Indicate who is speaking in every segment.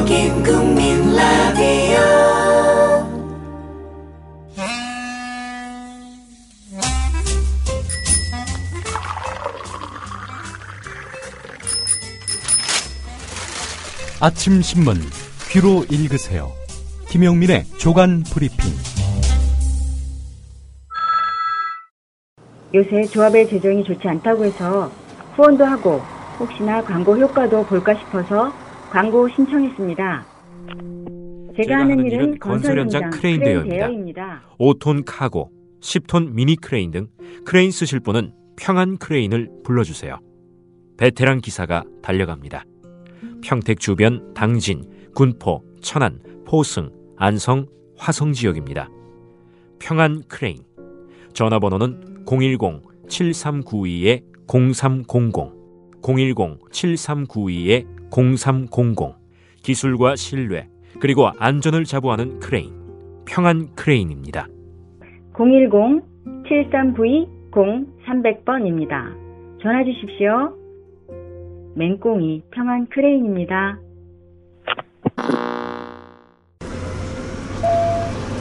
Speaker 1: 국민 라디오.
Speaker 2: 아침 신문 귀로 읽으세요. 김용민의 조간 브리핑.
Speaker 3: 요새 조합의 재정이 좋지 않다고 해서 후원도 하고 혹시나 광고 효과도 볼까 싶어서 광고 신청했습니다. 제가 하는 일은 건설 현장 크레인 대여입니다.
Speaker 4: 5톤 카고, 10톤 미니 크레인 등 크레인 쓰실 분은 평안 크레인을 불러주세요. 베테랑 기사가 달려갑니다. 평택 주변 당진, 군포, 천안, 포승, 안성, 화성 지역입니다. 평안 크레인. 전화번호는 010-7392-0300, 010-7392-0300. 기술과 신뢰, 그리고 안전을 자부하는 크레인. 평안 크레인입니다.
Speaker 3: 010-7392-0300번입니다. 전화 주십시오. 맹꽁이 평안 크레인입니다.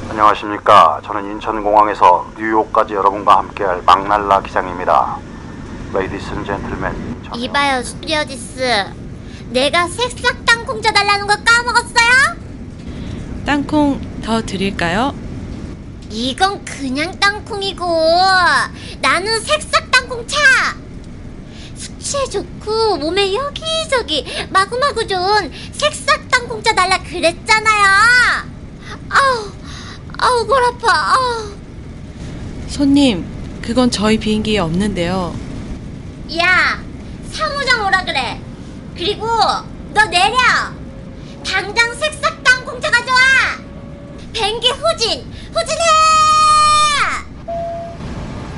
Speaker 5: 안녕하십니까. 저는 인천공항에서 뉴욕까지 여러분과 함께할 막날라 기장입니다. 레이디스 앤 젠틀맨.
Speaker 6: 이봐요 스튜어디스, 내가 새싹 땅콩 쪄달라는 거 까먹었어요?
Speaker 7: 땅콩 더 드릴까요?
Speaker 6: 이건 그냥 땅콩이고 나는 새싹 땅콩차. 숙취에 좋고 몸에 여기저기 마구마구 좋은 새싹 땅콩차 달라 그랬잖아요. 아우 골 아파.
Speaker 7: 손님, 그건 저희 비행기에 없는데요.
Speaker 6: 야, 사무장 오라 그래. 그리고 너 내려. 당장 새싹 땅콩차 가져와. 비행기 후진해.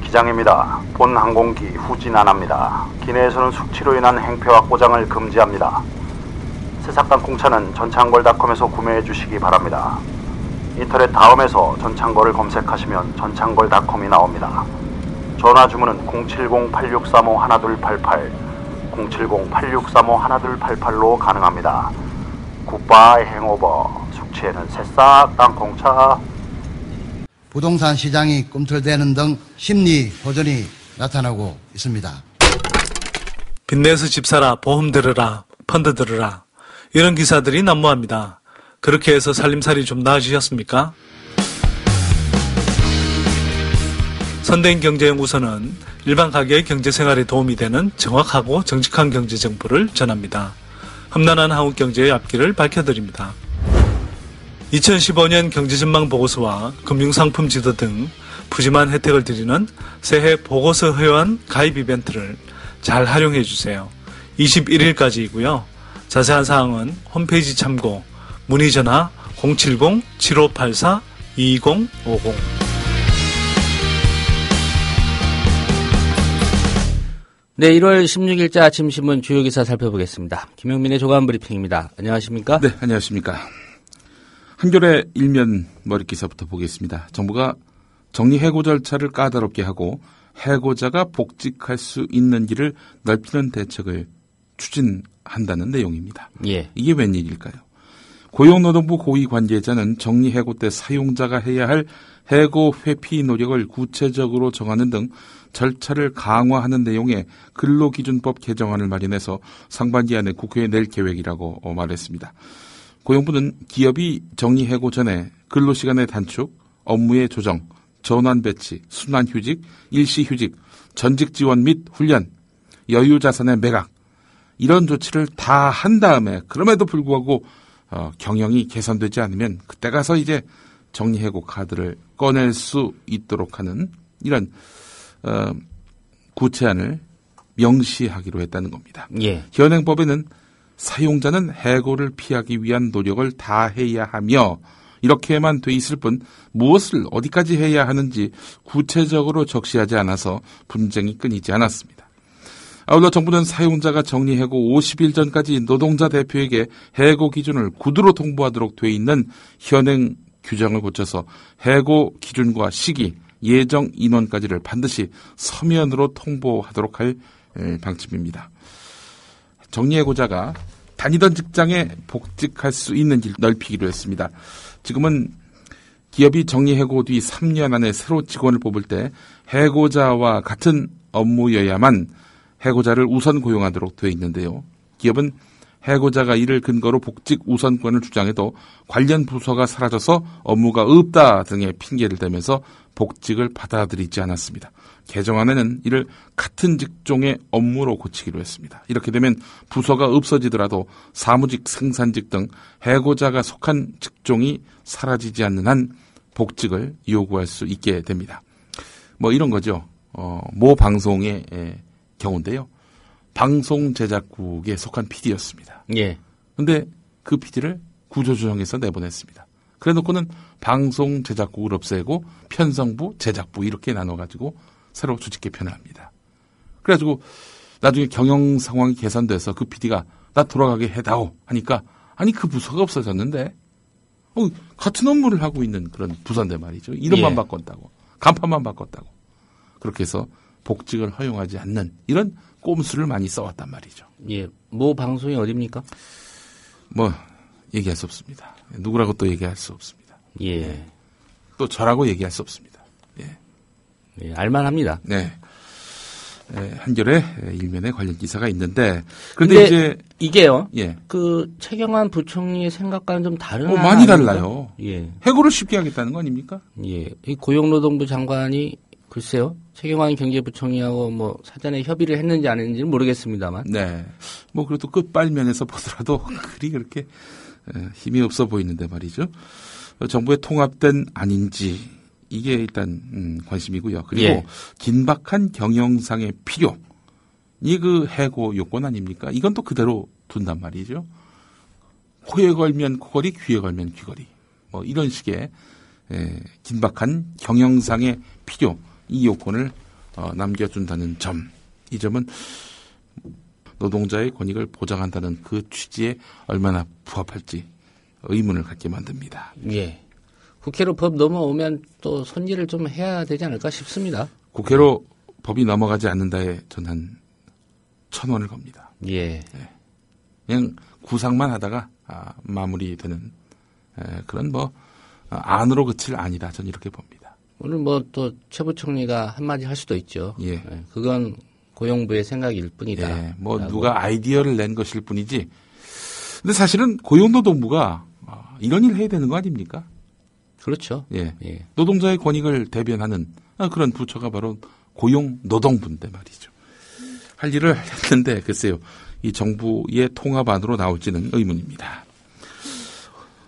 Speaker 5: 기장입니다. 본 항공기 후진 안 합니다. 기내에서는 숙취로 인한 행패와 꼬장을 금지합니다. 새싹 땅콩차는 전창걸닷컴에서 구매해 주시기 바랍니다. 인터넷 다음에서 전창걸을 검색하시면 전창걸닷컴이 나옵니다. 전화 주문은 070-8635-1288, 070-8635-1288로 가능합니다. 굿바이 행오버. 숙취에는 새싹 땅콩차.
Speaker 8: 부동산 시장이 꿈틀대는 등 심리 호전이 나타나고 있습니다.
Speaker 9: 빚내서 집 사라, 보험 들으라, 펀드 들으라, 이런 기사들이 난무합니다. 그렇게 해서 살림살이 좀 나아지셨습니까? 선대인 경제연구소는 일반 가게의 경제생활에 도움이 되는 정확하고 정직한 경제정보를 전합니다. 험난한 한국 경제의 앞길을 밝혀드립니다. 2015년 경제전망 보고서와 금융상품 지도 등 푸짐한 혜택을 드리는 새해 보고서 회원 가입 이벤트를 잘 활용해 주세요. 21일까지이고요. 자세한 사항은 홈페이지 참고, 문의 전화 070-7584-2050.
Speaker 10: 네, 1월 16일자 아침 신문 주요 기사 살펴보겠습니다. 김용민의 조간 브리핑입니다. 안녕하십니까?
Speaker 11: 네, 안녕하십니까. 한겨레 일면 머릿기사부터 보겠습니다. 정부가 정리해고 절차를 까다롭게 하고 해고자가 복직할 수 있는 길을 넓히는 대책을 추진한다는 내용입니다.
Speaker 10: 예.
Speaker 11: 이게 웬일일까요? 고용노동부 고위 관계자는 정리해고 때 사용자가 해야 할 해고 회피 노력을 구체적으로 정하는 등 절차를 강화하는 내용의 근로기준법 개정안을 마련해서 상반기 안에 국회에 낼 계획이라고 말했습니다. 고용부는 기업이 정리해고 전에 근로시간의 단축, 업무의 조정, 전환 배치, 순환휴직, 일시휴직, 전직 지원 및 훈련, 여유자산의 매각, 이런 조치를 다 한 다음에 그럼에도 불구하고 경영이 개선되지 않으면 그때 가서 이제 정리해고 카드를 꺼낼 수 있도록 하는 이런 구체안을 명시하기로 했다는 겁니다.
Speaker 10: 예.
Speaker 11: 현행법에는 사용자는 해고를 피하기 위한 노력을 다 해야 하며 이렇게만 돼 있을 뿐 무엇을 어디까지 해야 하는지 구체적으로 적시하지 않아서 분쟁이 끊이지 않았습니다. 아울러 정부는 사용자가 정리해고 50일 전까지 노동자 대표에게 해고 기준을 구두로 통보하도록 돼 있는 현행 규정을 고쳐서 해고 기준과 시기, 예정 인원까지를 반드시 서면으로 통보하도록 할 방침입니다. 정리해고자가 다니던 직장에 복직할 수 있는 길 넓히기로 했습니다. 지금은 기업이 정리해고 뒤 3년 안에 새로 직원을 뽑을 때 해고자와 같은 업무여야만 해고자를 우선 고용하도록 되어 있는데요. 기업은 해고자가 이를 근거로 복직 우선권을 주장해도 관련 부서가 사라져서 업무가 없다 등의 핑계를 대면서 복직을 받아들이지 않았습니다. 개정안에는 이를 같은 직종의 업무로 고치기로 했습니다. 이렇게 되면 부서가 없어지더라도 사무직, 생산직 등 해고자가 속한 직종이 사라지지 않는 한 복직을 요구할 수 있게 됩니다. 뭐 이런 거죠. 모 방송의 경우인데요. 방송 제작국에 속한 PD였습니다.
Speaker 10: 예.
Speaker 11: 근데 그 PD를 구조조정해서 내보냈습니다. 그래 놓고는 방송 제작국을 없애고 편성부, 제작부 이렇게 나눠가지고 새로 조직 개편을 합니다. 그래가지고 나중에 경영 상황이 개선돼서 그 PD가 나 돌아가게 해다오 하니까 아니 그 부서가 없어졌는데 같은 업무를 하고 있는 그런 부서인데 말이죠. 이름만 바꿨다고. 간판만 바꿨다고. 그렇게 해서 복직을 허용하지 않는 이런 꼼수를 많이 써왔단 말이죠.
Speaker 10: 예. 뭐 방송이 어딥니까?
Speaker 11: 뭐 얘기할 수 없습니다. 누구라고 또 얘기할 수 없습니다.
Speaker 10: 예.
Speaker 11: 네. 또 저라고 얘기할 수 없습니다. 예.
Speaker 10: 예, 알만합니다.
Speaker 11: 네. 한겨레 일면에 관련 기사가 있는데 그런데 이제
Speaker 10: 이게요.
Speaker 11: 예.
Speaker 10: 그 최경환 부총리의 생각과는 좀 다른
Speaker 11: 많이 달라요.
Speaker 10: 예.
Speaker 11: 해고를 쉽게 하겠다는 거 아닙니까?
Speaker 10: 예. 이 고용노동부 장관이 글쎄요. 최경환 경제부총리하고 뭐 사전에 협의를 했는지 안 했는지는 모르겠습니다만.
Speaker 11: 네. 뭐 그래도 끝발면에서 보더라도 그리 그렇게 힘이 없어 보이는데 말이죠. 정부의 통합된 아닌지 이게 일단 관심이고요. 그리고 긴박한 경영상의 필요. 이 그 해고 요건 아닙니까? 이건 또 그대로 둔단 말이죠. 코에 걸면 코걸이, 귀에 걸면 귀걸이. 뭐 이런 식의 긴박한 경영상의 필요. 이 요건을 남겨준다는 점. 이 점은 노동자의 권익을 보장한다는 그 취지에 얼마나 부합할지 의문을 갖게 만듭니다.
Speaker 10: 예. 국회로 법 넘어오면 또 손질을 좀 해야 되지 않을까 싶습니다.
Speaker 11: 국회로 법이 넘어가지 않는다에 전 한 1,000원을 겁니다.
Speaker 10: 예.
Speaker 11: 네. 그냥 구상만 하다가 마무리되는 그런 뭐 안으로 그칠 아니다. 전 이렇게 봅니다.
Speaker 10: 오늘 뭐 또 최 부총리가 한마디 할 수도 있죠.
Speaker 11: 예.
Speaker 10: 네, 그건 고용부의 생각일 뿐이다.
Speaker 11: 예. 뭐 누가 아이디어를 낸 것일 뿐이지. 근데 사실은 고용노동부가 이런 일을 해야 되는 거 아닙니까?
Speaker 10: 그렇죠.
Speaker 11: 예.
Speaker 10: 예.
Speaker 11: 노동자의 권익을 대변하는 그런 부처가 바로 고용노동부인데 말이죠. 할 일을 했는데 글쎄요. 이 정부의 통합안으로 나올지는 의문입니다.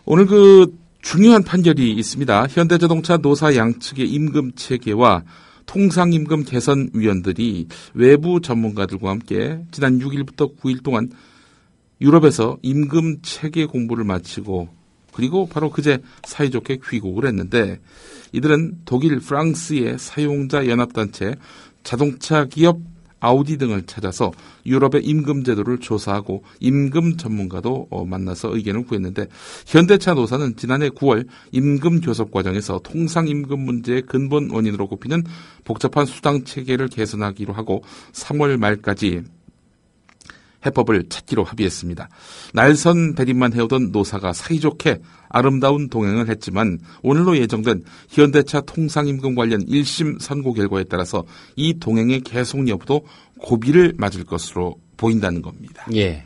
Speaker 11: 오늘 그 중요한 판결이 있습니다. 현대자동차 노사 양측의 임금 체계와 통상임금 개선위원들이 외부 전문가들과 함께 지난 6일부터 9일 동안 유럽에서 임금 체계 공부를 마치고 그리고 바로 그제 사이좋게 귀국을 했는데 이들은 독일, 프랑스의 사용자 연합단체, 자동차 기업 아우디 등을 찾아서 유럽의 임금 제도를 조사하고 임금 전문가도 만나서 의견을 구했는데 현대차 노사는 지난해 9월 임금 교섭 과정에서 통상임금 문제의 근본 원인으로 꼽히는 복잡한 수당 체계를 개선하기로 하고 3월 말까지 해법을 찾기로 합의했습니다. 날선 대립만 해오던 노사가 사이좋게 아름다운 동행을 했지만 오늘로 예정된 현대차 통상임금 관련 1심 선고 결과에 따라서 이 동행의 계속 여부도 고비를 맞을 것으로 보인다는 겁니다.
Speaker 10: 예.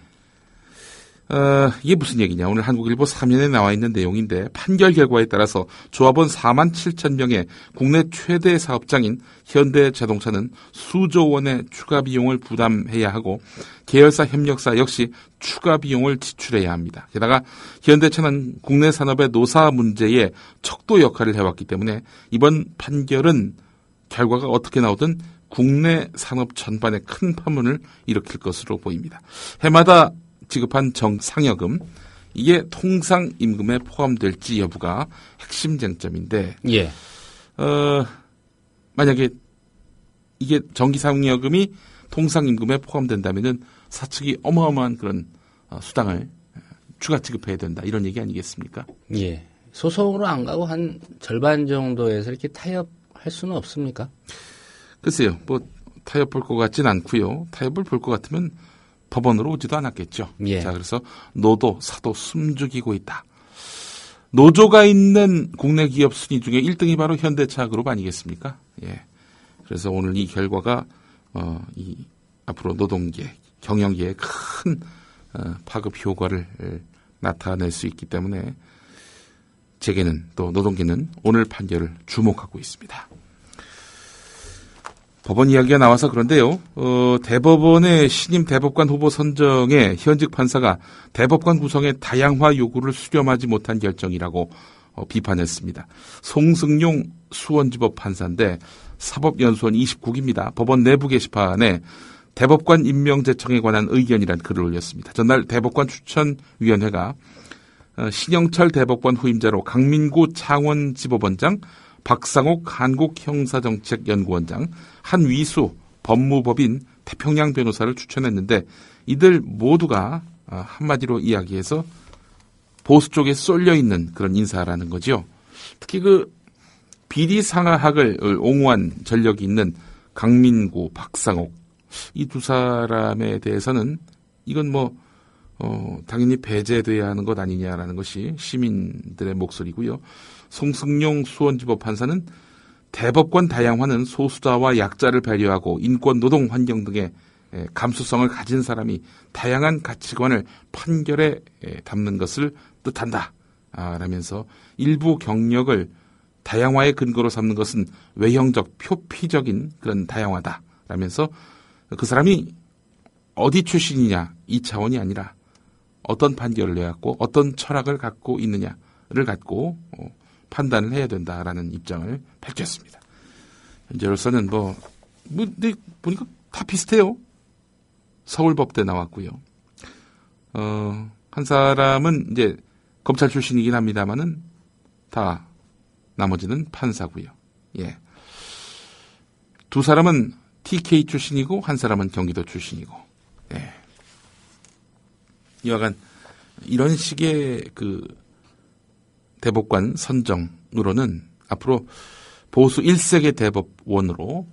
Speaker 11: 이게 무슨 얘기냐. 오늘 한국일보 3면에 나와 있는 내용인데 판결 결과에 따라서 조합원 4만 7천 명의 국내 최대 사업장인 현대자동차는 수조 원의 추가 비용을 부담해야 하고 계열사 협력사 역시 추가 비용을 지출해야 합니다. 게다가 현대차는 국내 산업의 노사 문제에 척도 역할을 해왔기 때문에 이번 판결은 결과가 어떻게 나오든 국내 산업 전반에 큰 파문을 일으킬 것으로 보입니다. 해마다 지급한 정상여금 이게 통상임금에 포함될지 여부가 핵심 쟁점인데
Speaker 10: 예.
Speaker 11: 만약에 이게 정기상여금이 통상임금에 포함된다면은 사측이 어마어마한 그런 수당을 추가 지급해야 된다 이런 얘기 아니겠습니까?
Speaker 10: 예. 소송으로 안 가고 한 절반 정도에서 이렇게 타협할 수는 없습니까?
Speaker 11: 글쎄요. 뭐 타협 볼 것 같진 않고요. 타협을 볼 것 같으면 법원으로 오지도 않았겠죠.
Speaker 10: 예.
Speaker 11: 자, 그래서 노도, 사도 숨죽이고 있다. 노조가 있는 국내 기업 순위 중에 1등이 바로 현대차 그룹 아니겠습니까? 예. 그래서 오늘 이 결과가 앞으로 노동계, 경영계에 큰 파급 효과를 나타낼 수 있기 때문에 재계는 또 노동계는 오늘 판결을 주목하고 있습니다. 법원 이야기가 나와서 그런데요. 대법원의 신임 대법관 후보 선정에 현직 판사가 대법관 구성의 다양화 요구를 수렴하지 못한 결정이라고 비판했습니다. 송승용 수원지법 판사인데 사법연수원 29기입니다. 법원 내부 게시판에 대법관 임명 제청에 관한 의견이란 글을 올렸습니다. 전날 대법관 추천위원회가 신영철 대법관 후임자로 강민구 창원지법원장, 박상옥 한국형사정책연구원장, 한위수 법무법인 태평양 변호사를 추천했는데 이들 모두가 한마디로 이야기해서 보수 쪽에 쏠려 있는 그런 인사라는 거죠. 특히 그 비리 상하학을 옹호한 전력이 있는 강민구, 박상옥 이 두 사람에 대해서는 이건 당연히 배제돼야 하는 것 아니냐라는 것이 시민들의 목소리고요. 송승용 수원지법 판사는 대법관 다양화는 소수자와 약자를 배려하고 인권, 노동 환경 등의 감수성을 가진 사람이 다양한 가치관을 판결에 담는 것을 뜻한다. 라면서 일부 경력을 다양화의 근거로 삼는 것은 외형적, 표피적인 그런 다양화다. 라면서 그 사람이 어디 출신이냐 이 차원이 아니라 어떤 판결을 내왔고 어떤 철학을 갖고 있느냐를 갖고 판단을 해야 된다라는 입장을 밝혔습니다. 현재로서는 근데 보니까 다 비슷해요. 서울법대 나왔고요. 한 사람은 이제 검찰 출신이긴 합니다만은 다 나머지는 판사고요. 예. 두 사람은 TK 출신이고 한 사람은 경기도 출신이고. 예. 이와간 이런 식의 그 대법관 선정으로는 앞으로 보수 1세계 대법원으로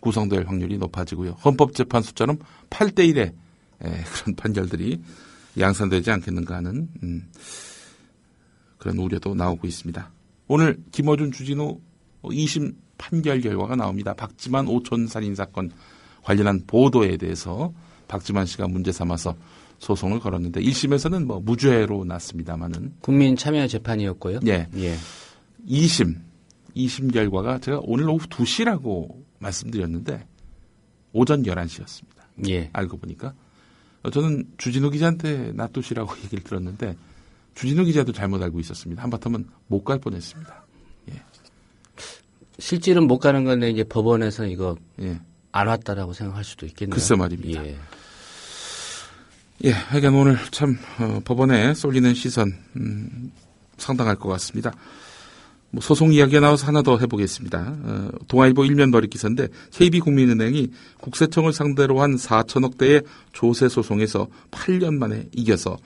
Speaker 11: 구성될 확률이 높아지고요. 헌법재판 숫자는 8대1의 그런 판결들이 양산되지 않겠는가 하는 그런 우려도 나오고 있습니다. 오늘 김어준 주진우 2심 판결 결과가 나옵니다. 박지만 오촌 살인 사건 관련한 보도에 대해서 박지만 씨가 문제 삼아서 소송을 걸었는데 1심에서는 무죄로 났습니다만은
Speaker 10: 국민 참여 재판이었고요.
Speaker 11: 예. 2심 결과가 제가 오늘 오후 2시라고 말씀드렸는데 오전 11시였습니다.
Speaker 10: 예.
Speaker 11: 알고 보니까 저는 주진우 기자한테 낮 2시라고 얘기를 들었는데 주진우 기자도 잘못 알고 있었습니다. 한바탕은 못 갈 뻔했습니다. 예.
Speaker 10: 실질은 못 가는 건데 이제 법원에서 이거 안 왔다라고 생각할 수도 있겠네요.
Speaker 11: 글쎄 말입니다. 예, 하여간 오늘 참 법원에 쏠리는 시선 상당할 것 같습니다. 소송 이야기가 나와서 하나 더 해보겠습니다. 동아일보 일면 머리 기사인데 KB국민은행이 국세청을 상대로 한 4천억 대의 조세 소송에서 8년 만에 이겨서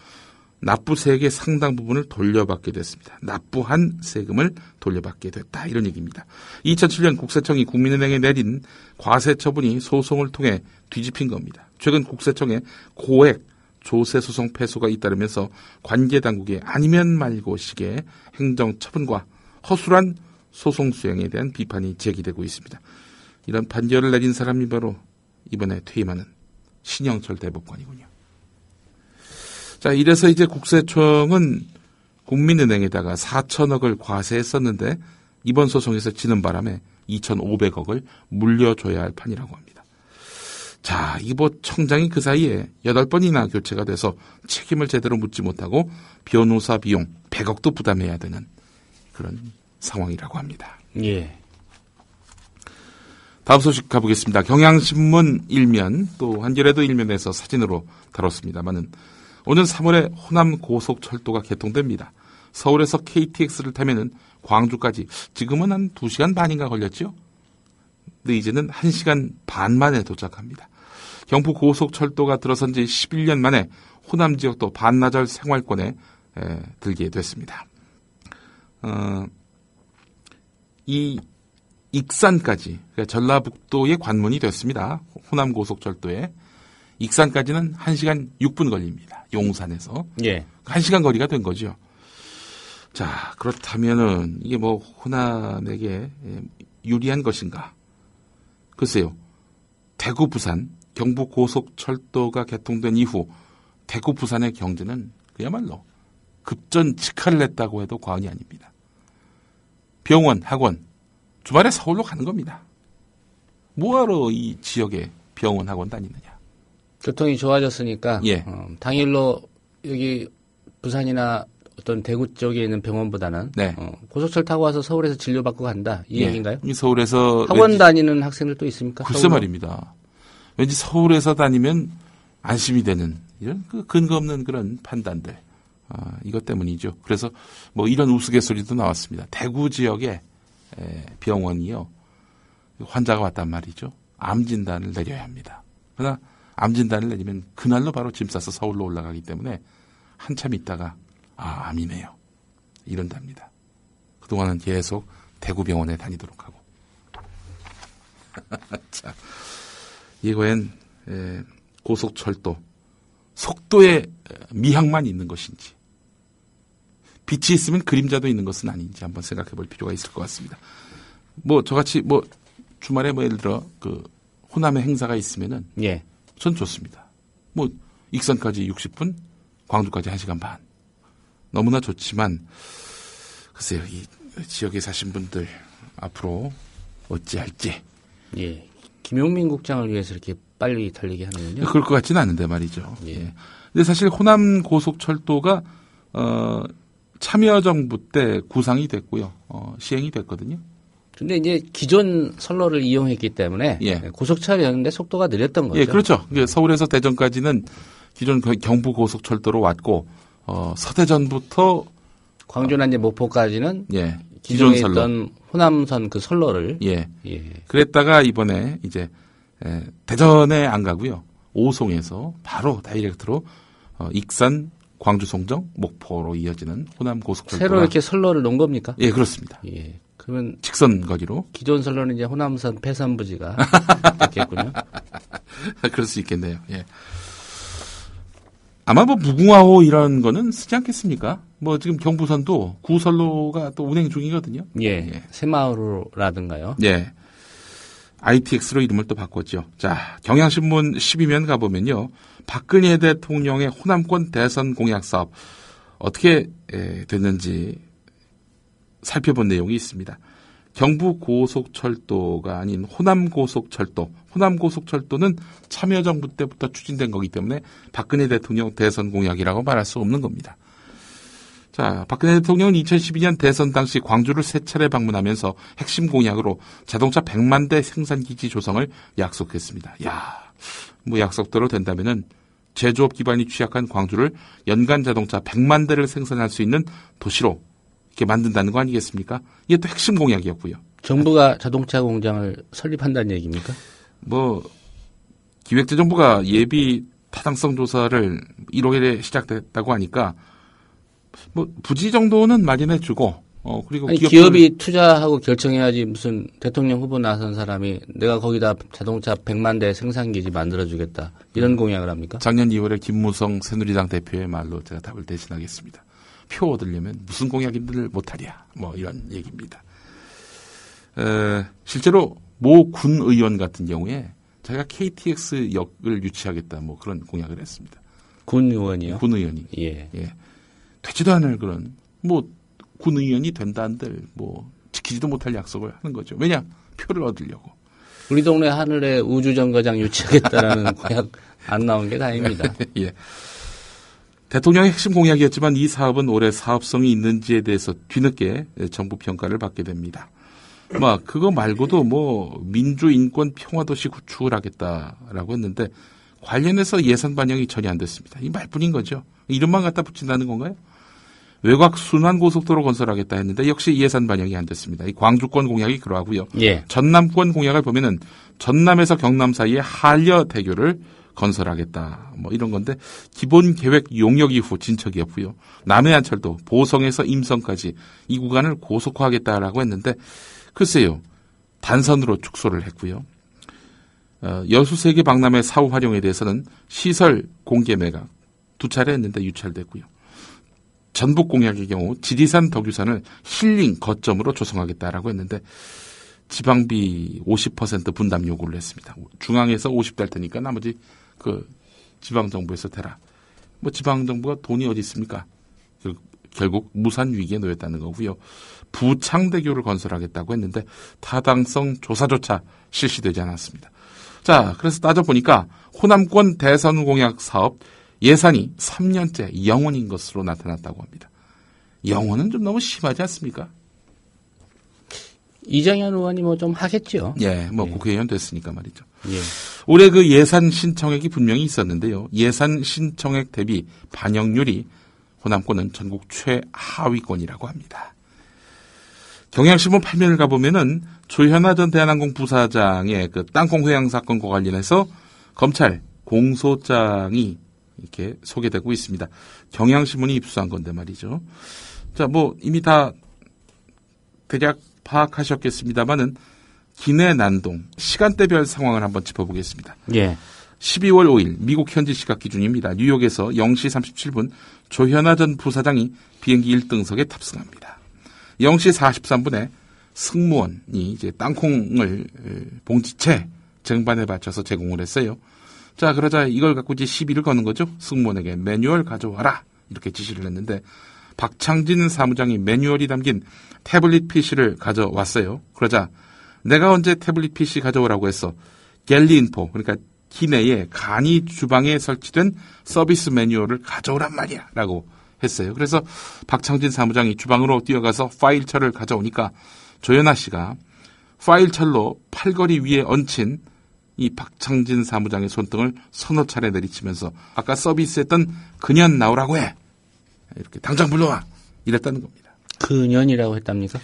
Speaker 11: 납부세액의 상당 부분을 돌려받게 됐습니다. 납부한 세금을 돌려받게 됐다. 이런 얘기입니다. 2007년 국세청이 국민은행에 내린 과세 처분이 소송을 통해 뒤집힌 겁니다. 최근 국세청에 고액 조세 소송 패소가 잇따르면서 관계당국의 아니면 말고 식의 행정처분과 허술한 소송 수행에 대한 비판이 제기되고 있습니다. 이런 판결을 내린 사람이 바로 이번에 퇴임하는 신영철 대법관이군요. 자, 이래서 이제 국세청은 국민은행에다가 4천억을 과세했었는데 이번 소송에서 지는 바람에 2,500억을 물려줘야 할 판이라고 합니다. 자, 이보 청장이 그 사이에 8번이나 교체가 돼서 책임을 제대로 묻지 못하고 변호사 비용 100억도 부담해야 되는 그런 상황이라고 합니다.
Speaker 10: 예.
Speaker 11: 다음 소식 가보겠습니다. 경향신문 일면 또 한겨레도 일면에서 사진으로 다뤘습니다만은 오는 3월에 호남 고속철도가 개통됩니다. 서울에서 KTX를 타면은 광주까지 지금은 한 2시간 반인가 걸렸죠? 근데 이제는 1시간 반 만에 도착합니다. 경부 고속철도가 들어선 지 11년 만에 호남 지역도 반나절 생활권에 들게 됐습니다. 이 익산까지 그러니까 전라북도의 관문이 됐습니다. 호남 고속철도에 익산까지는 1시간 6분 걸립니다. 용산에서.
Speaker 10: 예.
Speaker 11: 1시간 거리가 된 거죠. 자, 그렇다면은 이게 뭐 호남에게 유리한 것인가? 글쎄요. 대구, 부산, 경부 고속철도가 개통된 이후 대구, 부산의 경제는 그야말로 급전 직하를 냈다고 해도 과언이 아닙니다. 병원, 학원, 주말에 서울로 가는 겁니다. 뭐하러 이 지역에 병원, 학원 다니느냐.
Speaker 10: 교통이 좋아졌으니까
Speaker 11: 예.
Speaker 10: 당일로 여기 부산이나 어떤 대구 쪽에 있는 병원보다는
Speaker 11: 네.
Speaker 10: 고속철 타고 와서 서울에서 진료받고 간다. 이 얘기인가요?
Speaker 11: 이 서울에서
Speaker 10: 학원 다니는 학생들도 있습니까?
Speaker 11: 글쎄
Speaker 10: 서울로?
Speaker 11: 말입니다. 왠지 서울에서 다니면 안심이 되는 이런 그 근거 없는 그런 판단들. 이것 때문이죠. 그래서 뭐 이런 우스갯소리도 나왔습니다. 대구 지역에 병원이요. 환자가 왔단 말이죠. 암 진단을 내려야 합니다. 그러나 암 진단을 내리면 그날로 바로 짐 싸서 서울로 올라가기 때문에 한참 있다가 암이네요. 이런답니다. 그동안은 계속 대구 병원에 다니도록 하고. 자, 이거엔 고속철도 속도의 미학만 있는 것인지 빛이 있으면 그림자도 있는 것은 아닌지 한번 생각해 볼 필요가 있을 것 같습니다. 뭐 저같이 뭐 주말에 뭐 예를 들어 그 호남의 행사가 있으면은
Speaker 10: 예.
Speaker 11: 전 좋습니다. 뭐 익산까지 60분, 광주까지 1시간 반. 너무나 좋지만 글쎄요. 이 지역에 사신 분들 앞으로 어찌할지.
Speaker 10: 예. 김용민 국장을 위해서 이렇게 빨리 달리게 하는군요.
Speaker 11: 그럴 것 같지는 않은데 말이죠. 예. 근데 사실 호남 고속철도가 참여정부 때 구상이 됐고요. 시행이 됐거든요.
Speaker 10: 근데 이제 기존 선로를 이용했기 때문에 고속철이었는데 속도가 느렸던 거죠.
Speaker 11: 예, 그렇죠. 서울에서 대전까지는 기존 경부 고속철도로 왔고 서대전부터
Speaker 10: 광주나 이제 목포까지는
Speaker 11: 기존
Speaker 10: 기존에
Speaker 11: 선로.
Speaker 10: 있던 호남선 그 선로를
Speaker 11: 그랬다가 이번에 이제 대전에 안 가고요. 오송에서 바로 다이렉트로 익산, 광주 송정, 목포로 이어지는 호남 고속철도가
Speaker 10: 새로 이렇게 선로를 놓은 겁니까?
Speaker 11: 예, 그렇습니다.
Speaker 10: 예. 그러면
Speaker 11: 직선 거리로
Speaker 10: 기존 선로는 이제 호남선 폐선부지가 됐겠군요.
Speaker 11: 그럴 수 있겠네요. 예. 아마 뭐 무궁화호 이런 거는 쓰지 않겠습니까? 뭐 지금 경부선도 구선로가 또 운행 중이거든요.
Speaker 10: 예. 새마을호라든가요.
Speaker 11: 예. ITX로 이름을 또 바꿨죠. 자, 경향신문 12면 가보면요. 박근혜 대통령의 호남권 대선 공약 사업 어떻게 됐는지 살펴본 내용이 있습니다. 경부고속철도가 아닌 호남고속철도. 호남고속철도는 참여정부 때부터 추진된 거기 때문에 박근혜 대통령 대선 공약이라고 말할 수 없는 겁니다. 자, 박근혜 대통령은 2012년 대선 당시 광주를 3차례 방문하면서 핵심 공약으로 자동차 100만 대 생산기지 조성을 약속했습니다. 뭐 약속대로 된다면은 제조업 기반이 취약한 광주를 연간 자동차 100만 대를 생산할 수 있는 도시로 이렇게 만든다는 거 아니겠습니까? 이게 또 핵심 공약이었고요.
Speaker 10: 정부가 자동차 공장을 설립한다는 얘기입니까?
Speaker 11: 뭐 기획재정부가 예비 타당성 조사를 1월에 시작됐다고 하니까 뭐 부지 정도는 마련해주고 그리고
Speaker 10: 기업이 투자하고 결정해야지 무슨 대통령 후보 나선 사람이 내가 거기다 자동차 100만 대 생산기지 만들어주겠다 이런 공약을 합니까?
Speaker 11: 작년 2월에 김무성 새누리당 대표의 말로 제가 답을 대신하겠습니다. 표 얻으려면 무슨 공약인들 못하랴 뭐 이런 얘기입니다. 실제로 모 군 의원 같은 경우에 자기가 KTX 역을 유치하겠다 뭐 그런 공약을 했습니다.
Speaker 10: 군 의원이요?
Speaker 11: 군 의원이. 예. 되지도 않을 그런 뭐 군 의원이 된다는들 뭐 지키지도 못할 약속을 하는 거죠. 왜냐? 표를 얻으려고.
Speaker 10: 우리 동네 하늘에 우주정거장 유치하겠다라는 공약 안 나온 게 다행입니다.
Speaker 11: 예. 대통령의 핵심 공약이었지만 이 사업은 올해 사업성이 있는지에 대해서 뒤늦게 정부 평가를 받게 됩니다. 그거 말고도 민주, 인권, 평화도시 구축을 하겠다라고 했는데 관련해서 예산 반영이 전혀 안 됐습니다. 이 말뿐인 거죠. 이름만 갖다 붙인다는 건가요? 외곽 순환고속도로 건설하겠다 했는데 역시 예산 반영이 안 됐습니다. 이 광주권 공약이 그러하고요. 전남권 공약을 보면은 전남에서 경남 사이에 한려대교를 건설하겠다. 뭐 이런 건데 기본 계획 용역 이후 진척이었고요. 남해안철도 보성에서 임성까지 이 구간을 고속화하겠다라고 했는데 글쎄요. 단선으로 축소를 했고요. 여수세계 박람회 사후 활용에 대해서는 시설 공개 매각 2차례 했는데 유찰됐고요. 전북 공약의 경우 지리산 덕유산을 힐링 거점으로 조성하겠다라고 했는데 지방비 50% 분담 요구를 했습니다. 중앙에서 50 될 테니까 나머지 그 지방정부에서 대라. 뭐 지방정부가 돈이 어디 있습니까? 결국 무산 위기에 놓였다는 거고요. 부창대교를 건설하겠다고 했는데 타당성 조사조차 실시되지 않았습니다. 자, 그래서 따져보니까 호남권 대선 공약 사업 예산이 3년째 영원인 것으로 나타났다고 합니다. 영원은 좀 너무 심하지 않습니까?
Speaker 10: 이정현 의원이 뭐 좀 하겠죠.
Speaker 11: 예, 뭐 국회의원 됐으니까 말이죠.
Speaker 10: 예.
Speaker 11: 올해 그 예산 신청액이 분명히 있었는데요. 예산 신청액 대비 반영률이 호남권은 전국 최하위권이라고 합니다. 경향신문 8면을 가보면은 조현아 전 대한항공 부사장의 그 땅콩 회항 사건과 관련해서 검찰 공소장이 이렇게 소개되고 있습니다. 경향신문이 입수한 건데 말이죠. 자, 뭐 이미 다 대략 파악하셨겠습니다만은 기내 난동 시간대별 상황을 한번 짚어보겠습니다.
Speaker 10: 예.
Speaker 11: 12월 5일 미국 현지 시각 기준입니다. 뉴욕에서 0시 37분 조현아 전 부사장이 비행기 1등석에 탑승합니다. 0시 43분에 승무원이 이제 땅콩을 봉지채 쟁반에 받쳐서 제공을 했어요. 자, 그러자 이걸 갖고 이제 시비를 거는 거죠. 승무원에게 매뉴얼 가져와라 이렇게 지시를 했는데 박창진 사무장이 매뉴얼이 담긴 태블릿 PC를 가져왔어요. 그러자 내가 언제 태블릿 PC 가져오라고 했어. 갤리인포 그러니까 기내에 간이 주방에 설치된 서비스 매뉴얼을 가져오란 말이야 라고 했어요. 그래서 박창진 사무장이 주방으로 뛰어가서 파일철을 가져오니까 조현아 씨가 파일철로 팔걸이 위에 얹힌 이 박창진 사무장의 손등을 서너 차례 내리치면서 아까 서비스했던 그년 나오라고 해. 이렇게 당장 불러와. 이랬다는 겁니다.
Speaker 10: 그년이라고 했답니까?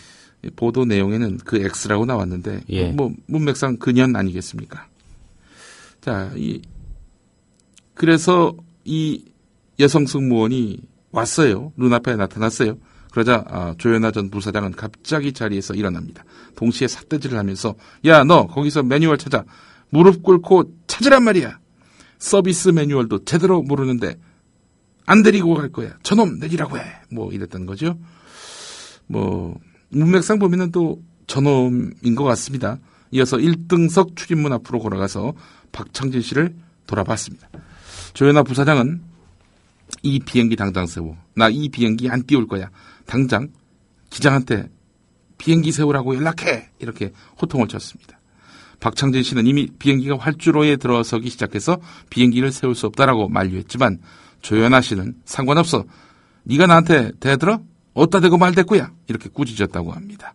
Speaker 11: 보도 내용에는 그 X라고 나왔는데
Speaker 10: 예.
Speaker 11: 뭐 문맥상 그년 아니겠습니까? 자, 그래서 이 여성 승무원이 왔어요. 눈앞에 나타났어요. 그러자 조현아 전 부사장은 갑자기 자리에서 일어납니다. 동시에 삿대질을 하면서 야, 너 거기서 매뉴얼 찾아. 무릎 꿇고 찾으란 말이야. 서비스 매뉴얼도 제대로 모르는데 안 데리고 갈 거야. 저놈 내리라고 해. 뭐 이랬던 거죠. 뭐 문맥상 보면은 또 저놈인 것 같습니다. 이어서 1등석 출입문 앞으로 걸어가서 박창진 씨를 돌아봤습니다. 조현아 부사장은 이 비행기 당장 세워. 나 이 비행기 안 띄울 거야. 당장 기장한테 비행기 세우라고 연락해. 이렇게 호통을 쳤습니다. 박창진 씨는 이미 비행기가 활주로에 들어서기 시작해서 비행기를 세울 수 없다라고 만류했지만 조현아 씨는 상관없어. 네가 나한테 대들어? 어디다 대고 말대꾸야. 이렇게 꾸짖었다고 합니다.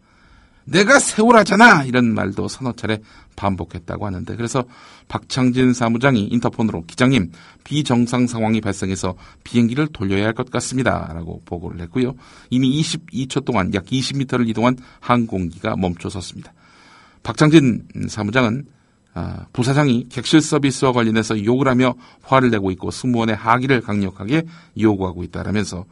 Speaker 11: 내가 세우라잖아. 이런 말도 서너 차례 반복했다고 하는데 그래서 박창진 사무장이 인터폰으로 기장님 비정상 상황이 발생해서 비행기를 돌려야 할 것 같습니다. 라고 보고를 했고요. 이미 22초 동안 약 20m를 이동한 항공기가 멈춰섰습니다. 박창진 사무장은 부사장이 객실 서비스와 관련해서 욕을 하며 화를 내고 있고 승무원의 하기를 강력하게 요구하고 있다라면서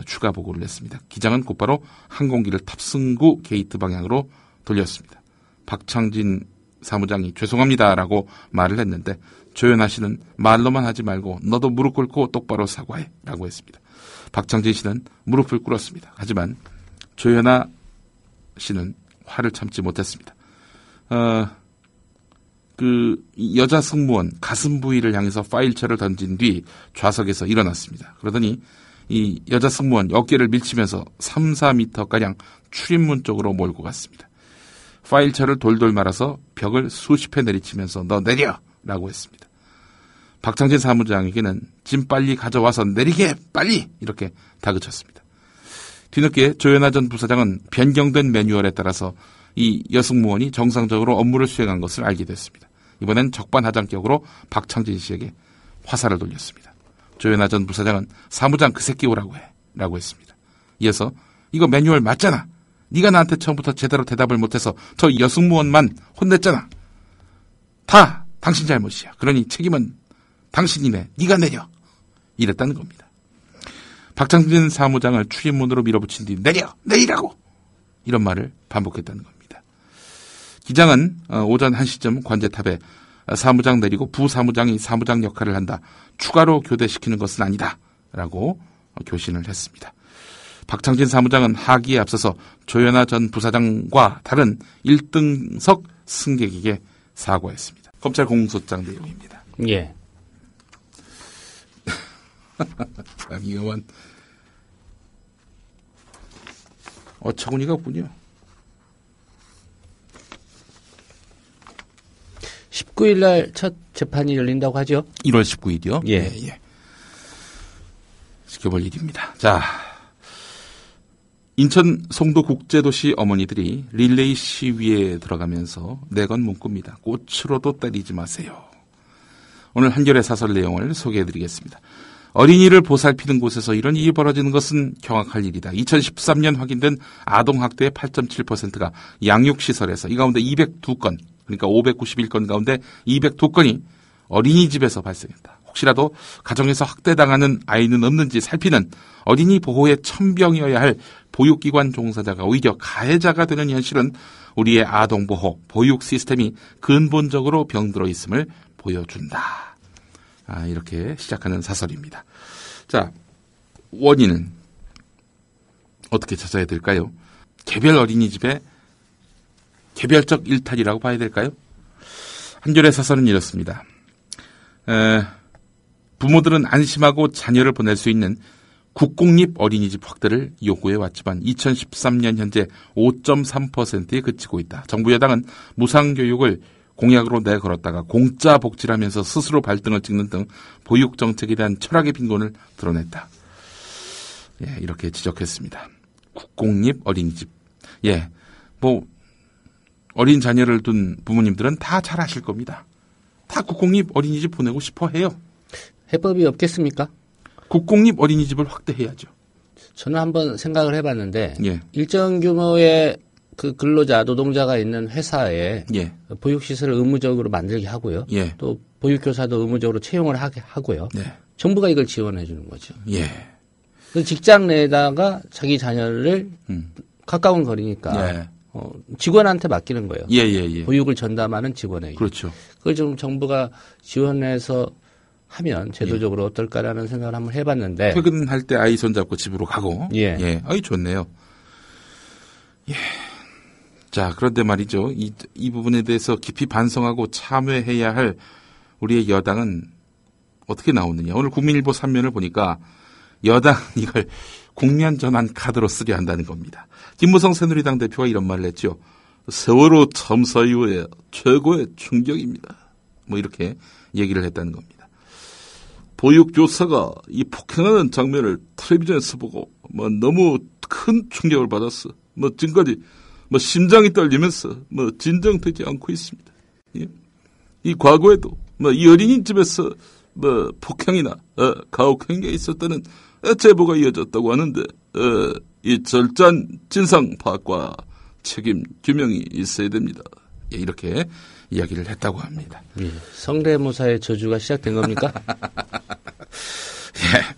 Speaker 11: 추가 보고를 했습니다. 기장은 곧바로 항공기를 탑승구 게이트 방향으로 돌렸습니다. 박창진 사무장이 죄송합니다라고 말을 했는데 조현아 씨는 말로만 하지 말고 너도 무릎 꿇고 똑바로 사과해 라고 했습니다. 박창진 씨는 무릎을 꿇었습니다. 하지만 조현아 씨는 화를 참지 못했습니다. 그 여자 승무원 가슴 부위를 향해서 파일철을 던진 뒤 좌석에서 일어났습니다. 그러더니 이 여자 승무원 어깨를 밀치면서 3, 4m가량 출입문 쪽으로 몰고 갔습니다. 파일철을 돌돌 말아서 벽을 수십 회 내리치면서 너 내려! 라고 했습니다. 박창진 사무장에게는 짐 빨리 가져와서 내리게! 빨리! 이렇게 다그쳤습니다. 뒤늦게 조현아 전 부사장은 변경된 매뉴얼에 따라서 이 여승무원이 정상적으로 업무를 수행한 것을 알게 됐습니다. 이번엔 적반하장격으로 박창진 씨에게 화살을 돌렸습니다. 조현아 전 부사장은 사무장 그 새끼 오라고 해 라고 했습니다. 이어서 이거 매뉴얼 맞잖아. 네가 나한테 처음부터 제대로 대답을 못해서 저 여승무원만 혼냈잖아. 다 당신 잘못이야. 그러니 책임은 당신이네. 네가 내려. 이랬다는 겁니다. 박창진 사무장을 출입문으로 밀어붙인 뒤 내리라고 이런 말을 반복했다는 겁니다. 기장은 오전 1시쯤 관제탑에 사무장 내리고 부사무장이 사무장 역할을 한다. 추가로 교대시키는 것은 아니다. 라고 교신을 했습니다. 박창진 사무장은 하기에 앞서서 조현아 전 부사장과 다른 1등석 승객에게 사과했습니다. 검찰 공소장 내용입니다.
Speaker 10: 예.
Speaker 11: 이거만 어처구니가 없군요.
Speaker 10: 19일 날 첫 재판이 열린다고 하죠?
Speaker 11: 1월 19일이요?
Speaker 10: 예.
Speaker 11: 예. 지켜볼 일입니다. 자, 인천 송도국제도시 어머니들이 릴레이 시위에 들어가면서 내건 문구입니다. 꽃으로도 때리지 마세요. 오늘 한겨레 사설 내용을 소개해드리겠습니다. 어린이를 보살피는 곳에서 이런 일이 벌어지는 것은 경악할 일이다. 2013년 확인된 아동학대의 8.7%가 양육시설에서 이 가운데 202건, 그러니까 591건 가운데 202건이 어린이집에서 발생했다. 혹시라도 가정에서 학대당하는 아이는 없는지 살피는 어린이 보호의 천병이어야 할 보육기관 종사자가 오히려 가해자가 되는 현실은 우리의 아동보호, 보육 시스템이 근본적으로 병들어 있음을 보여준다. 이렇게 시작하는 사설입니다. 자, 원인은 어떻게 찾아야 될까요? 개별 어린이집의 개별적 일탈이라고 봐야 될까요? 한겨레 사설은 이렇습니다. 부모들은 안심하고 자녀를 보낼 수 있는 국공립 어린이집 확대를 요구해 왔지만 2013년 현재 5.3%에 그치고 있다. 정부 여당은 무상교육을 공약으로 내걸었다가 공짜 복지라면서 스스로 발등을 찍는 등 보육 정책에 대한 철학의 빈곤을 드러냈다. 예, 이렇게 지적했습니다. 국공립 어린이집. 예, 어린 자녀를 둔 부모님들은 다 잘 아실 겁니다. 다 국공립 어린이집 보내고 싶어 해요.
Speaker 10: 해법이 없겠습니까?
Speaker 11: 국공립 어린이집을 확대해야죠.
Speaker 10: 저는 한번 생각을 해봤는데
Speaker 11: 예.
Speaker 10: 일정 규모의 그 근로자, 노동자가 있는 회사에
Speaker 11: 예.
Speaker 10: 보육시설을 의무적으로 만들게 하고요.
Speaker 11: 예.
Speaker 10: 또 보육교사도 의무적으로 채용을 하게 하고요.
Speaker 11: 네.
Speaker 10: 정부가 이걸 지원해 주는 거죠.
Speaker 11: 예.
Speaker 10: 그래서 직장 내에다가 자기 자녀를 가까운 거리니까
Speaker 11: 예.
Speaker 10: 직원한테 맡기는 거예요.
Speaker 11: 예.
Speaker 10: 보육을 전담하는 직원에게.
Speaker 11: 그렇죠.
Speaker 10: 그걸 좀 정부가 지원해서 하면 제도적으로 어떨까라는 생각을 한번 해봤는데.
Speaker 11: 퇴근할 때 아이 손잡고 집으로 가고.
Speaker 10: 예.
Speaker 11: 예. 아이 좋네요. 예. 자, 그런데 말이죠. 이 부분에 대해서 깊이 반성하고 참여해야 할 우리의 여당은 어떻게 나오느냐. 오늘 국민일보 3면을 보니까 여당 이걸 국면 전환 카드로 쓰려 한다는 겁니다. 김무성 새누리당 대표가 이런 말을 했죠. 세월호 참사 이후에 최고의 충격입니다. 이렇게 얘기를 했다는 겁니다. 보육교사가 이 폭행하는 장면을 텔레비전에서 보고 너무 큰 충격을 받았어. 지금까지 심장이 떨리면서 진정되지 않고 있습니다. 예? 이 과거에도 이 어린이집에서 폭행이나 가혹행위가 있었다는 제보가 이어졌다고 하는데 이 절단 진상 파악과 책임 규명이 있어야 됩니다. 예, 이렇게 이야기를 했다고 합니다.
Speaker 10: 예, 성대모사의 저주가 시작된 겁니까?
Speaker 11: 예.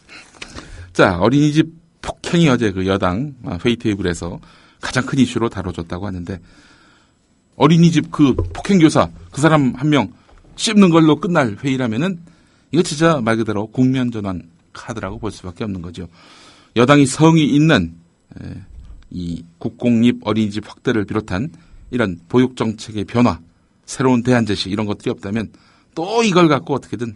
Speaker 11: 자, 어린이집 폭행이 어제 그 여당 회의 테이블에서 가장 큰 이슈로 다뤄졌다고 하는데 어린이집 그 폭행교사 그 사람 한 명 씹는 걸로 끝날 회의라면은 이거 진짜 말 그대로 국면 전환 카드라고 볼 수밖에 없는 거죠. 여당이 성의 있는 이 국공립 어린이집 확대를 비롯한 이런 보육 정책의 변화, 새로운 대안 제시 이런 것들이 없다면 또 이걸 갖고 어떻게든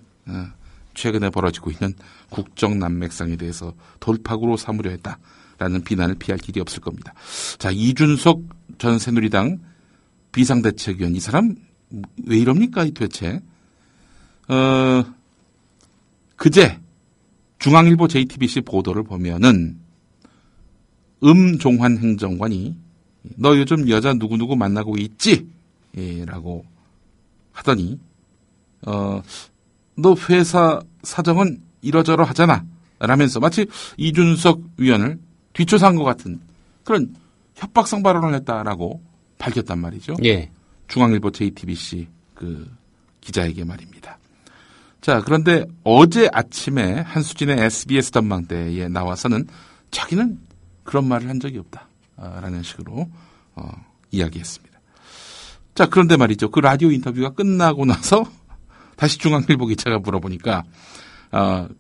Speaker 11: 최근에 벌어지고 있는 국정 난맥상에 대해서 돌파구로 삼으려 했다라는 비난을 피할 길이 없을 겁니다. 자, 이준석 전 새누리당 비상대책위원 이 사람 왜 이럽니까 도대체? 그제 중앙일보 JTBC 보도를 보면은 음종환 행정관이 너 요즘 여자 누구누구 만나고 있지? 라고 하더니 너 회사 사정은 이러저러 하잖아 라면서 마치 이준석 위원을 뒤쫓아한 것 같은 그런 협박성 발언을 했다라고 밝혔단 말이죠.
Speaker 10: 예.
Speaker 11: 중앙일보 JTBC 그 기자에게 말입니다. 자, 그런데 어제 아침에 한수진의 SBS 전망대에 나와서는 자기는 그런 말을 한 적이 없다라는 식으로 이야기했습니다. 자, 그런데 말이죠. 그 라디오 인터뷰가 끝나고 나서 다시 중앙일보 기자가 물어보니까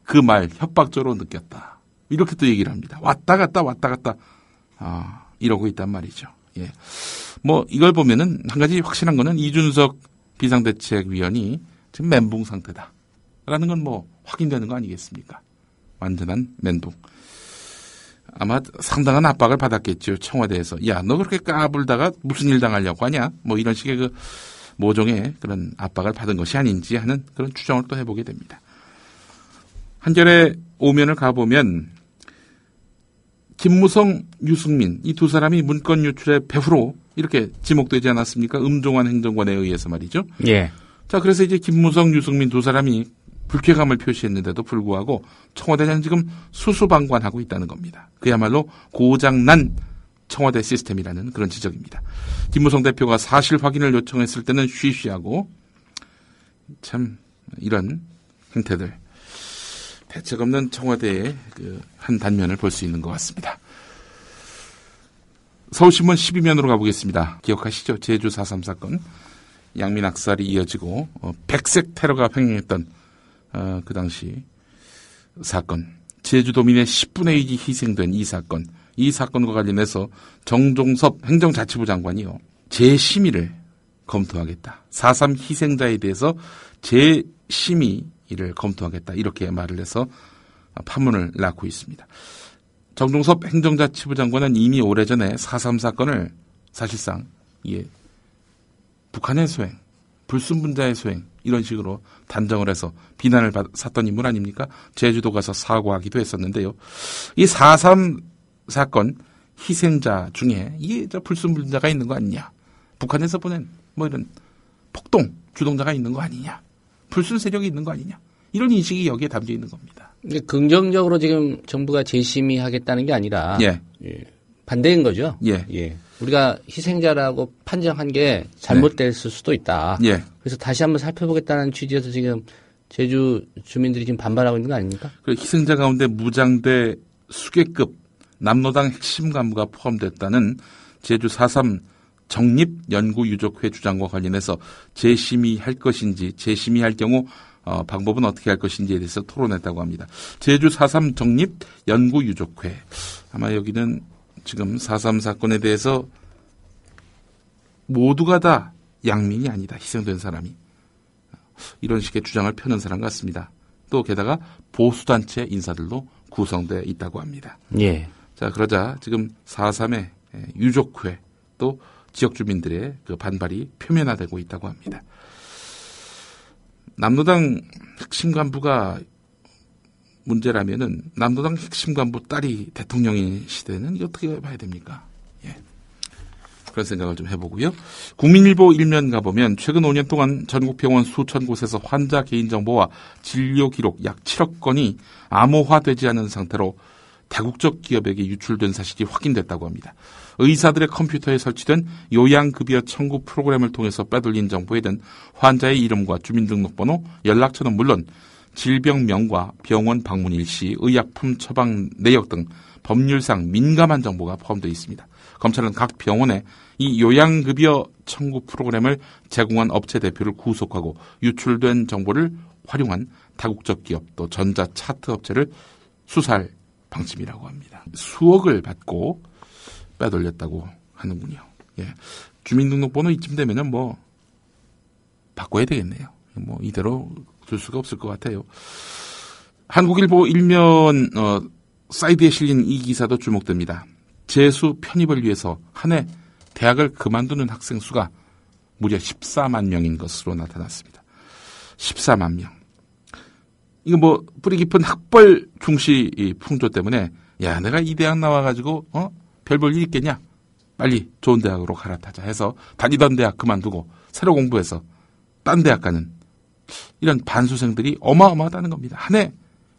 Speaker 11: 그 말 협박조로 느꼈다. 이렇게 또 얘기를 합니다. 왔다 갔다 이러고 있단 말이죠. 예. 뭐 이걸 보면은 한 가지 확실한 거는 이준석 비상대책위원이 지금 멘붕 상태다라는 건 뭐 확인되는 거 아니겠습니까? 완전한 멘붕. 아마 상당한 압박을 받았겠죠. 청와대에서. 야, 너 그렇게 까불다가 무슨 일 당하려고 하냐? 뭐 이런 식의 그 모종의 그런 압박을 받은 것이 아닌지 하는 그런 추정을 또 해보게 됩니다. 한겨레 오면을 가보면 김무성, 유승민 이 두 사람이 문건 유출의 배후로 이렇게 지목되지 않았습니까? 음종환 행정관에 의해서 말이죠.
Speaker 10: 예.
Speaker 11: 자, 그래서 이제 김무성, 유승민 두 사람이 불쾌감을 표시했는데도 불구하고 청와대는 지금 수수방관하고 있다는 겁니다. 그야말로 고장난 청와대 시스템이라는 그런 지적입니다. 김무성 대표가 사실 확인을 요청했을 때는 쉬쉬하고 참 이런 행태들 대책 없는 청와대의 그 한 단면을 볼 수 있는 것 같습니다. 서울신문 12면으로 가보겠습니다. 기억하시죠? 제주 4.3 사건 양민 악살이 이어지고 백색 테러가 횡행했던 그 당시 사건, 제주도민의 10분의 1이 희생된 이 사건과 관련해서 정종섭 행정자치부 장관이요 재심의를 검토하겠다. 4.3 희생자에 대해서 재심의를 검토하겠다. 이렇게 말을 해서 파문을 낳고 있습니다. 정종섭 행정자치부 장관은 이미 오래전에 4.3 사건을 사실상 북한의 소행, 불순분자의 소행 이런 식으로 단정을 해서 비난을 샀던 인물 아닙니까? 제주도 가서 사과하기도 했었는데요. 이 4.3 사건 희생자 중에 이게 불순분자가 있는 거 아니냐? 북한에서 보낸 뭐 이런 폭동 주동자가 있는 거 아니냐? 불순 세력이 있는 거 아니냐? 이런 인식이 여기에 담겨 있는 겁니다.
Speaker 10: 긍정적으로 지금 정부가 재심의하겠다는 게 아니라 반대인 거죠. 예. 우리가 희생자라고 판정한 게 잘못됐을 수도 있다.
Speaker 11: 예.
Speaker 10: 그래서 다시 한번 살펴보겠다는 취지에서 지금 제주 주민들이 지금 반발하고 있는 거 아닙니까?
Speaker 11: 희생자 가운데 무장대 수계급 남로당 핵심 간부가 포함됐다는 제주 4.3 정립연구유족회 주장과 관련해서 재심의할 것인지 재심의할 경우 방법은 어떻게 할 것인지에 대해서 토론했다고 합니다. 제주 4.3 정립연구유족회 아마 여기는 지금 4.3 사건에 대해서 모두가 다 양민이 아니다. 희생된 사람이. 이런 식의 주장을 펴는 사람 같습니다. 또 게다가 보수단체 인사들도 구성되어 있다고 합니다.
Speaker 10: 예.
Speaker 11: 자, 그러자 지금 4.3의 유족회 또 지역 주민들의 그 반발이 표면화되고 있다고 합니다. 남로당 핵심 간부가 문제라면은 남로당 핵심 간부 딸이 대통령인 시대는 이거 어떻게 봐야 됩니까? 예. 그런 생각을 좀 해보고요. 국민일보 일면 가보면 최근 5년 동안 전국 병원 수천 곳에서 환자 개인정보와 진료 기록 약 7억 건이 암호화되지 않은 상태로 다국적 기업에게 유출된 사실이 확인됐다고 합니다. 의사들의 컴퓨터에 설치된 요양급여 청구 프로그램을 통해서 빼돌린 정보에는 환자의 이름과 주민등록번호, 연락처는 물론 질병명과 병원 방문 일시, 의약품 처방 내역 등 법률상 민감한 정보가 포함되어 있습니다. 검찰은 각 병원에 이 요양급여 청구 프로그램을 제공한 업체 대표를 구속하고 유출된 정보를 활용한 다국적 기업 또 전자차트 업체를 수사할 방침이라고 합니다. 수억을 받고 빼돌렸다고 하는군요. 예. 주민등록번호 이쯤 되면은 뭐 바꿔야 되겠네요. 뭐 이대로 둘 수가 없을 것 같아요. 한국일보 일면 사이드에 실린 이 기사도 주목됩니다. 재수 편입을 위해서 한 해 대학을 그만두는 학생 수가 무려 14만 명인 것으로 나타났습니다. 14만 명. 이거 뭐 뿌리 깊은 학벌 중시 풍조 때문에 야 내가 이 대학 나와가지고 별 볼 일 있겠냐? 빨리 좋은 대학으로 갈아타자 해서 다니던 대학 그만두고 새로 공부해서 딴 대학 가는 이런 반수생들이 어마어마하다는 겁니다. 한 해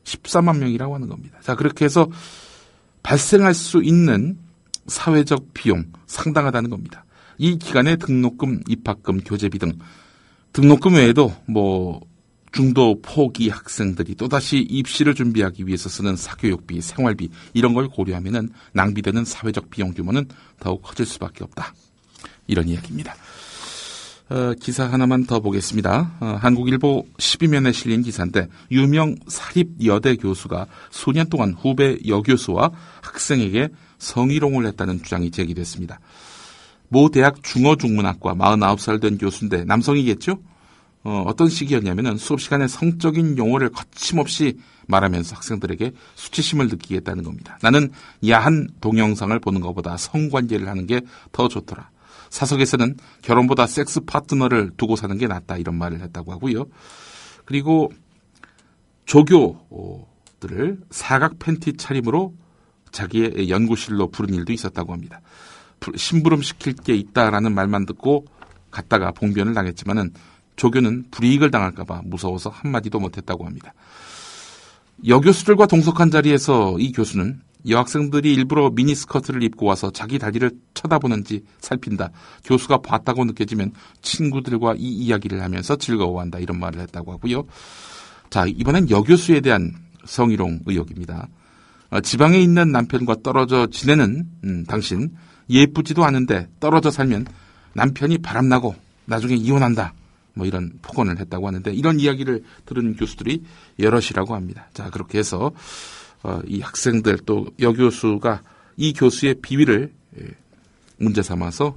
Speaker 11: 14만 명이라고 하는 겁니다. 자, 그렇게 해서 발생할 수 있는 사회적 비용 상당하다는 겁니다. 이 기간에 등록금, 입학금, 교재비 등 등록금 외에도 뭐 중도 포기 학생들이 또다시 입시를 준비하기 위해서 쓰는 사교육비, 생활비 이런 걸 고려하면은 낭비되는 사회적 비용 규모는 더욱 커질 수밖에 없다. 이런 이야기입니다. 기사 하나만 더 보겠습니다. 한국일보 12면에 실린 기사인데 유명 사립여대 교수가 수년 동안 후배 여교수와 학생에게 성희롱을 했다는 주장이 제기됐습니다. 모 대학 중어중문학과 49살 된 교수인데 남성이겠죠? 어떤 시기였냐면은 수업 시간에 성적인 용어를 거침없이 말하면서 학생들에게 수치심을 느끼게 했다는 겁니다. 나는 야한 동영상을 보는 것보다 성관계를 하는 게 더 좋더라. 사석에서는 결혼보다 섹스 파트너를 두고 사는 게 낫다 이런 말을 했다고 하고요. 그리고 조교들을 사각 팬티 차림으로 자기의 연구실로 부른 일도 있었다고 합니다. 심부름시킬 게 있다라는 말만 듣고 갔다가 봉변을 당했지만은 조교는 불이익을 당할까 봐 무서워서 한마디도 못했다고 합니다. 여교수들과 동석한 자리에서 이 교수는 여학생들이 일부러 미니스커트를 입고 와서 자기 다리를 쳐다보는지 살핀다. 교수가 봤다고 느껴지면 친구들과 이 이야기를 하면서 즐거워한다. 이런 말을 했다고 하고요. 자, 이번엔 여교수에 대한 성희롱 의혹입니다. 지방에 있는 남편과 떨어져 지내는 당신 예쁘지도 않은데 떨어져 살면 남편이 바람나고 나중에 이혼한다. 뭐 이런 폭언을 했다고 하는데 이런 이야기를 들은 교수들이 여럿이라고 합니다. 자, 그렇게 해서 이 학생들 또 여교수가 이 교수의 비위를 문제 삼아서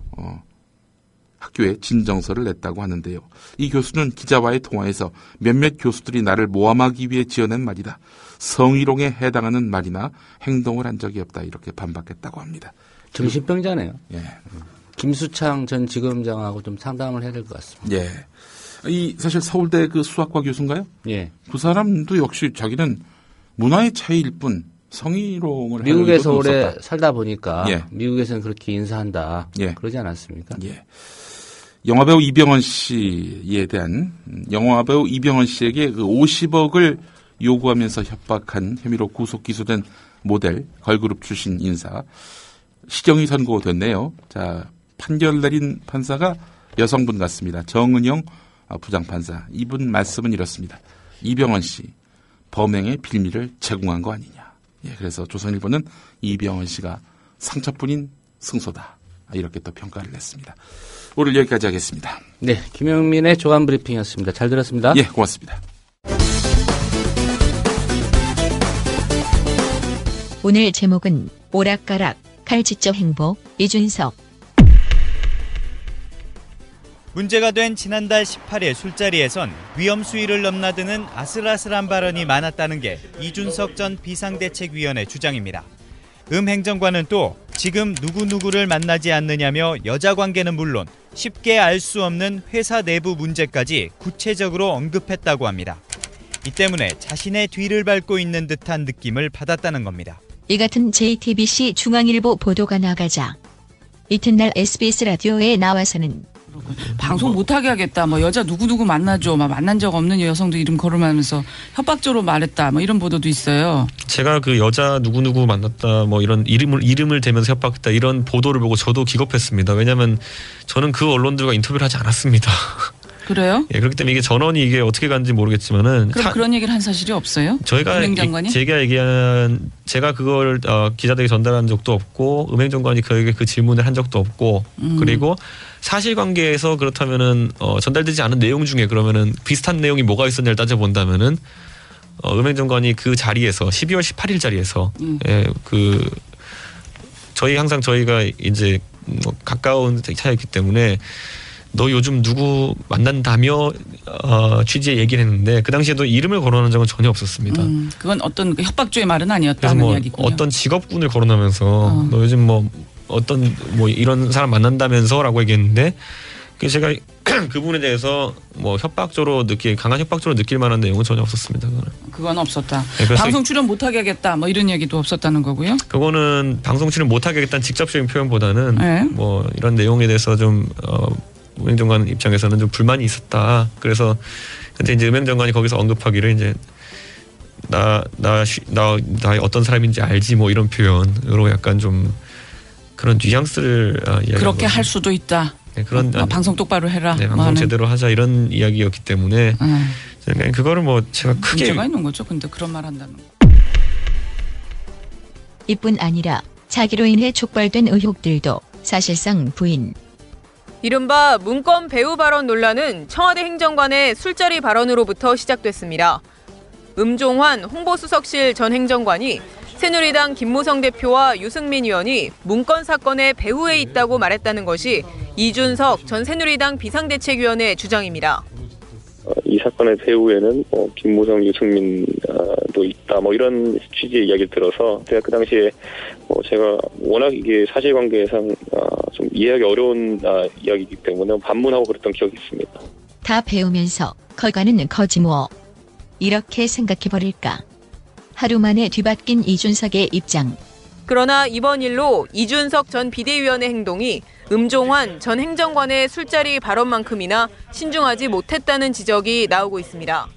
Speaker 11: 학교에 진정서를 냈다고 하는데요. 이 교수는 기자와의 통화에서 몇몇 교수들이 나를 모함하기 위해 지어낸 말이다. 성희롱에 해당하는 말이나 행동을 한 적이 없다. 이렇게 반박했다고 합니다.
Speaker 10: 정신병자네요.
Speaker 11: 예.
Speaker 10: 김수창 전 지검장하고 좀 상담을 해야 될 것 같습니다.
Speaker 11: 예. 이 사실 서울대 그 수학과 교수인가요?
Speaker 10: 예.
Speaker 11: 그 사람도 역시 자기는 문화의 차이일 뿐 성희롱을
Speaker 10: 미국에서 오래 살다 보니까 예. 미국에서는 그렇게 인사한다.
Speaker 11: 예.
Speaker 10: 그러지 않았습니까?
Speaker 11: 예. 영화배우 이병헌 씨에 대한 영화배우 이병헌 씨에게 그 50억을 요구하면서 협박한 혐의로 구속 기소된 모델 걸그룹 출신 인사 시정이 선고됐네요. 자, 판결 내린 판사가 여성분 같습니다. 정은영 부장판사. 이분 말씀은 이렇습니다. 이병헌 씨 범행의 빌미를 제공한 거 아니냐. 예, 그래서 조선일보는 이병헌 씨가 상처뿐인 승소다. 이렇게 또 평가를 냈습니다. 오늘 여기까지 하겠습니다.
Speaker 10: 네, 김영민의 조간 브리핑이었습니다. 잘 들었습니다.
Speaker 11: 예, 고맙습니다.
Speaker 1: 오늘 제목은 오락가락 칼짓적 행보 이준석.
Speaker 12: 문제가 된 지난달 18일 술자리에선 위험 수위를 넘나드는 아슬아슬한 발언이 많았다는 게 이준석 전 비상대책위원회 주장입니다. 행정관은 또 지금 누구누구를 만나지 않느냐며 여자 관계는 물론 쉽게 알 수 없는 회사 내부 문제까지 구체적으로 언급했다고 합니다. 이 때문에 자신의 뒤를 밟고 있는 듯한 느낌을 받았다는 겁니다.
Speaker 1: 이 같은 JTBC 중앙일보 보도가 나가자 이튿날 SBS 라디오에 나와서는
Speaker 13: 방송 못하게 하겠다. 뭐 여자 누구누구 만나줘. 막 만난 적 없는 여성들 이름 거론하면서 협박적으로 말했다. 뭐 이런 보도도 있어요.
Speaker 14: 제가 그 여자 누구누구 만났다. 뭐 이런 이름을 대면서 협박했다. 이런 보도를 보고 저도 기겁했습니다. 왜냐하면 저는 그 언론들과 인터뷰를 하지 않았습니다.
Speaker 13: 그래요?
Speaker 14: 예, 그렇기 때문에 이게 전원이 이게 어떻게 갔는지 모르겠지만은
Speaker 13: 그럼 그런 얘기를 한 사실이 없어요?
Speaker 14: 저희가 제가 그걸 기자들에게 전달한 적도 없고 음행정관이 그에게 그 질문을 한 적도 없고 그리고 사실관계에서 그렇다면은 전달되지 않은 내용 중에 그러면은 비슷한 내용이 뭐가 있었냐를 따져본다면은 음행정관이 그 자리에서 12월 18일 자리에서 예, 그 저희가 이제 뭐 가까운 차이였기 때문에 너 요즘 누구 만난다며 취지의 얘기를 했는데 그 당시에도 이름을 거론한 적은 전혀 없었습니다.
Speaker 13: 그건 어떤 협박조의 말은 아니었다는
Speaker 14: 뭐
Speaker 13: 이야기군요.
Speaker 14: 어떤 직업군을 거론하면서 너 요즘 뭐 어떤 뭐 이런 사람 만난다면서라고 얘기했는데 제가 그 부분에 대해서 뭐 강한 협박적으로 느낄 만한 내용은 전혀 없었습니다.
Speaker 13: 그건 없었다.
Speaker 14: 네,
Speaker 13: 방송 출연 못하게 하겠다. 뭐 이런 얘기도 없었다는 거고요.
Speaker 14: 그거는 방송 출연 못하게 하겠다는 직접적인 표현보다는
Speaker 13: 네.
Speaker 14: 뭐 이런 내용에 대해서 좀 음행정관 입장에서는 좀 불만이 있었다. 그래서 근데 이제 음행정관이 거기서 언급하기를 이제 나 어떤 사람인지 알지 뭐 이런 표현으로 약간 좀 그런 뉘앙스를
Speaker 13: 그렇게 할 수도 있다.
Speaker 14: 네, 그런
Speaker 13: 방송 똑바로 해라.
Speaker 14: 네, 방송 제대로 하자 이런 이야기였기 때문에 그거를 뭐 제가 크게
Speaker 13: 문제가 있는 거죠. 근데 그런 말 한다는 거.
Speaker 1: 이뿐 아니라 자기로 인해 촉발된 의혹들도 사실상 부인.
Speaker 15: 이른바 문건 배우 발언 논란은 청와대 행정관의 술자리 발언으로부터 시작됐습니다. 음종환 홍보수석실 전 행정관이 새누리당 김무성 대표와 유승민 의원이 문건 사건의 배후에 있다고 말했다는 것이 이준석 전 새누리당 비상대책위원회 주장입니다.
Speaker 16: 이 사건의 배후에는 김무성, 유승민도 있다, 이런 취지의 이야기를 들어서 제가 그 당시에 제가 워낙 이게 사실관계상 좀 이해하기 어려운 이야기이기 때문에 반문하고 그랬던 기억이 있습니다.
Speaker 1: 다 배우면서 거가는 거지 뭐. 이렇게 생각해버릴까. 하루 만에 뒤바뀐 이준석의 입장.
Speaker 15: 그러나 이번 일로 이준석 전 비대위원의 행동이 음종환 전 행정관의 술자리 발언만큼이나 신중하지 못했다는 지적이 나오고 있습니다.